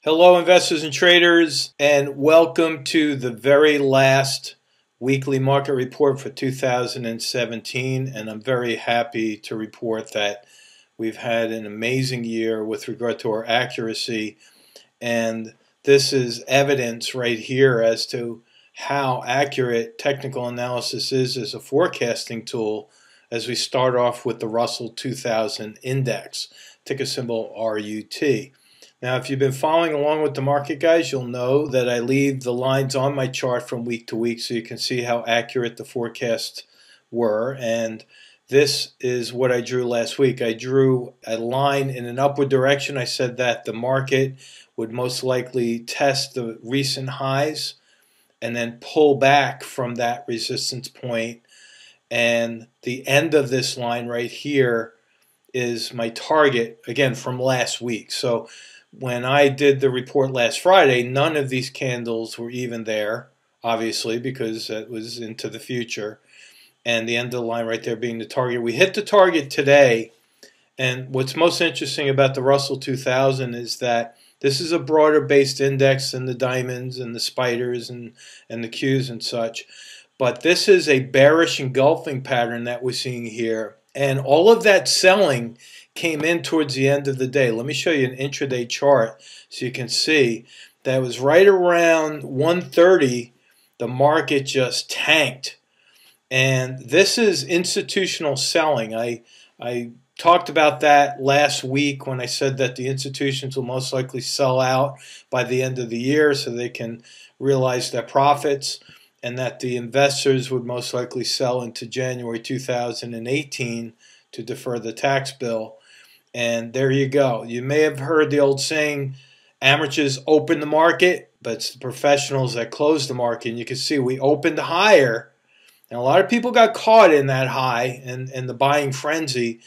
Hello, investors and traders, and welcome to the very last weekly market report for 2017. And I'm very happy to report that we've had an amazing year with regard to our accuracy. And this is evidence right here as to how accurate technical analysis is as a forecasting tool as we start off with the Russell 2000 Index, ticker symbol RUT. Now, if you've been following along with the market, guys, you'll know that I leave the lines on my chart from week to week so you can see how accurate the forecasts were. And this is what I drew last week. I drew a line in an upward direction. I said that the market would most likely test the recent highs and then pull back from that resistance point. And the end of this line right here is my target, again, from last week. So when I did the report last Friday, none of these candles were even there, obviously, because it was into the future. And the end of the line right there being the target. We hit the target today. And what's most interesting about the Russell 2000 is that this is a broader based index than the diamonds and the spiders and the Qs and such. But this is a bearish engulfing pattern that we're seeing here. And all of that selling came in towards the end of the day. Let me show you an intraday chart so you can see that it was right around 1:30 the market just tanked. And this is institutional selling. I talked about that last week when I said that the institutions will most likely sell out by the end of the year so they can realize their profits, and that the investors would most likely sell into January 2018 to defer the tax bill. And there you go. You may have heard the old saying, amateurs open the market, but it's the professionals that close the market. And you can see we opened higher, and a lot of people got caught in that high and the buying frenzy.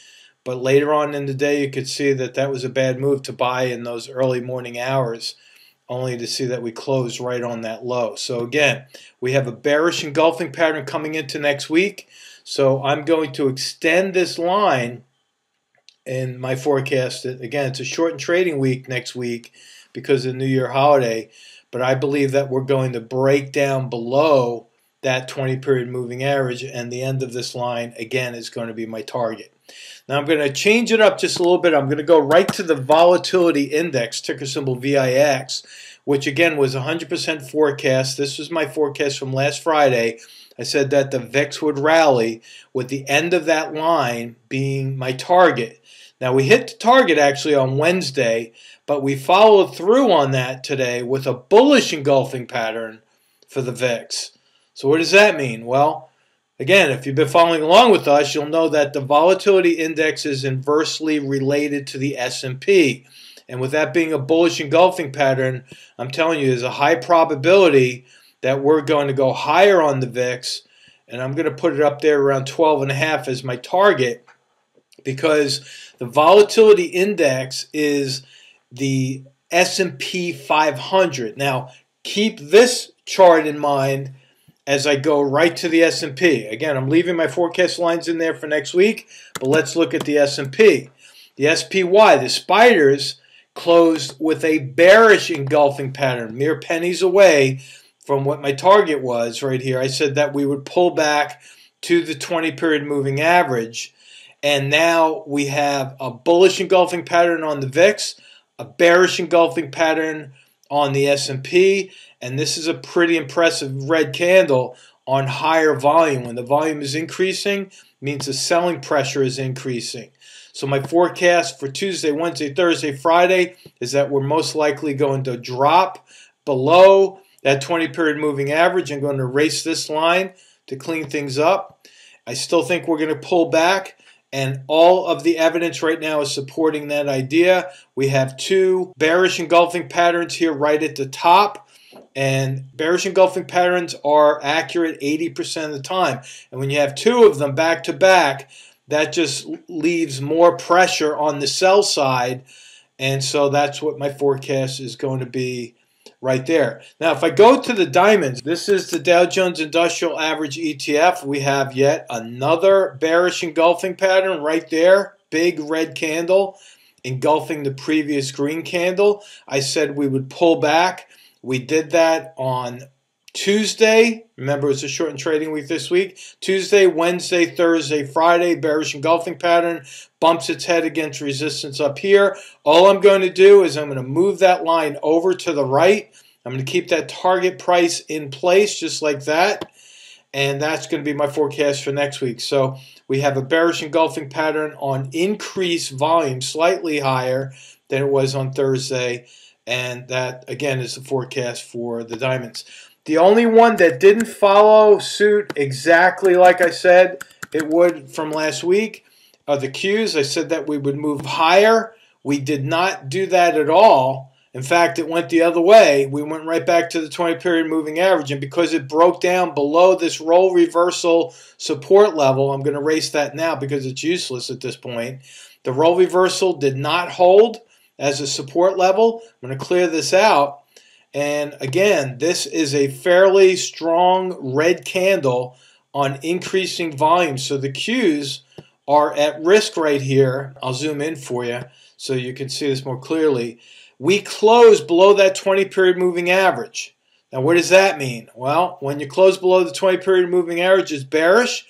But later on in the day, you could see that that was a bad move to buy in those early morning hours, only to see that we closed right on that low. So again, we have a bearish engulfing pattern coming into next week. So I'm going to extend this line in my forecast. Again, it's a shortened trading week next week because of the New Year holiday, but I believe that we're going to break down below that 20-period moving average, and the end of this line, again, is going to be my target. Now, I'm going to change it up just a little bit. I'm going to go right to the volatility index, ticker symbol VIX, which, again, was 100% forecast. This was my forecast from last Friday. I said that the VIX would rally, with the end of that line being my target. Now, we hit the target actually on Wednesday, but we followed through on that today with a bullish engulfing pattern for the VIX. So what does that mean? Well, again, if you've been following along with us, you'll know that the volatility index is inversely related to the S&P. And with that being a bullish engulfing pattern, I'm telling you, there's a high probability that we're going to go higher on the VIX, and I'm going to put it up there around 12.5 as my target, because the volatility index is the S&P 500. Now, keep this chart in mind as I go right to the S&P. Again, I'm leaving my forecast lines in there for next week, but let's look at the S&P. The SPY, the spiders, closed with a bearish engulfing pattern, mere pennies away from what my target was right here. I said that we would pull back to the 20-period moving average. And now we have a bullish engulfing pattern on the VIX, a bearish engulfing pattern on the S&P, and this is a pretty impressive red candle on higher volume. When the volume is increasing, it means the selling pressure is increasing. So my forecast for Tuesday, Wednesday, Thursday, Friday is that we're most likely going to drop below that 20-period moving average and going to erase this line to clean things up. I still think we're going to pull back. And all of the evidence right now is supporting that idea. We have two bearish engulfing patterns here right at the top. And bearish engulfing patterns are accurate 80% of the time. And when you have two of them back to back, that just leaves more pressure on the sell side. And so that's what my forecast is going to be right there. Now, if I go to the diamonds, this is the Dow Jones Industrial Average ETF. We have yet another bearish engulfing pattern right there. Big red candle engulfing the previous green candle. I said we would pull back. We did that on Tuesday. Remember, it's a shortened trading week this week. Tuesday, Wednesday, Thursday, Friday, bearish engulfing pattern, bumps its head against resistance up here. All I'm going to do is I'm going to move that line over to the right. I'm going to keep that target price in place just like that. And that's going to be my forecast for next week. So we have a bearish engulfing pattern on increased volume, slightly higher than it was on Thursday. And that, again, is the forecast for the diamonds. The only one that didn't follow suit exactly like I said it would from last week are the Qs. I said that we would move higher. We did not do that at all. In fact, it went the other way. We went right back to the 20-period moving average. And because it broke down below this roll reversal support level, I'm going to erase that now because it's useless at this point. The roll reversal did not hold as a support level. I'm going to clear this out. And again, this is a fairly strong red candle on increasing volume. So the Qs are at risk right here. I'll zoom in for you so you can see this more clearly. We closed below that 20-period moving average. Now, what does that mean? Well, when you close below the 20-period moving average, it's bearish.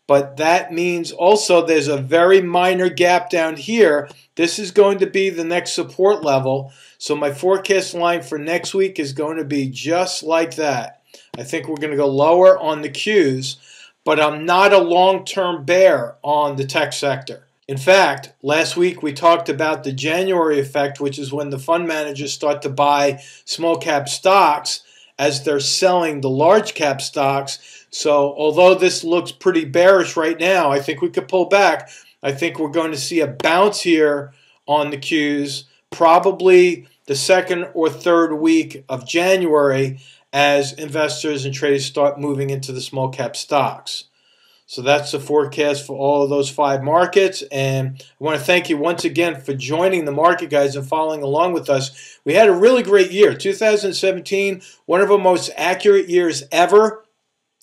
But that means also there's a very minor gap down here. This is going to be the next support level. So my forecast line for next week is going to be just like that. I think we're going to go lower on the Qs, but I'm not a long-term bear on the tech sector. In fact, last week we talked about the January effect, which is when the fund managers start to buy small cap stocks as they're selling the large cap stocks. So although this looks pretty bearish right now, I think we could pull back. I think we're going to see a bounce here on the Qs, probably the second or third week of January as investors and traders start moving into the small cap stocks. So that's the forecast for all of those 5 markets. And I want to thank you once again for joining the Market Guys and following along with us. We had a really great year. 2017, one of our most accurate years ever.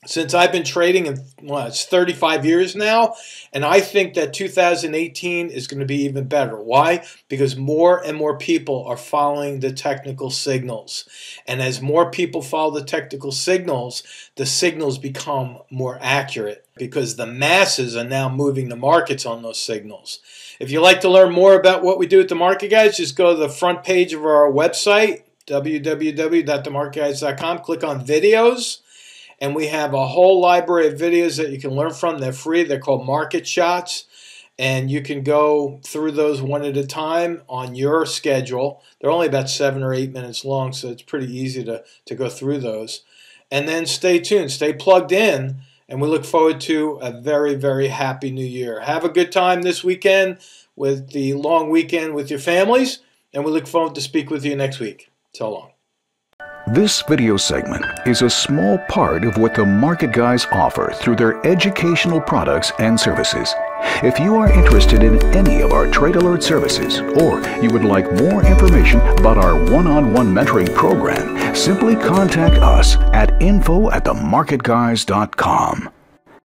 Since I've been trading, it's 35 years now, and I think that 2018 is going to be even better. Why? Because more and more people are following the technical signals. And as more people follow the technical signals, the signals become more accurate because the masses are now moving the markets on those signals. If you'd like to learn more about what we do at The Market Guys, just go to the front page of our website, www.themarketguys.com, click on videos. And we have a whole library of videos that you can learn from. They're free. They're called Market Shots. And you can go through those one at a time on your schedule. They're only about 7 or 8 minutes long, so it's pretty easy to go through those. And then stay tuned. Stay plugged in. And we look forward to a very, very happy new year. Have a good time this weekend with the long weekend with your families. And we look forward to speak with you next week. So long. This video segment is a small part of what the Market Guys offer through their educational products and services. If you are interested in any of our Trade Alert services, or you would like more information about our one-on-one mentoring program, simply contact us at info@themarketguys.com.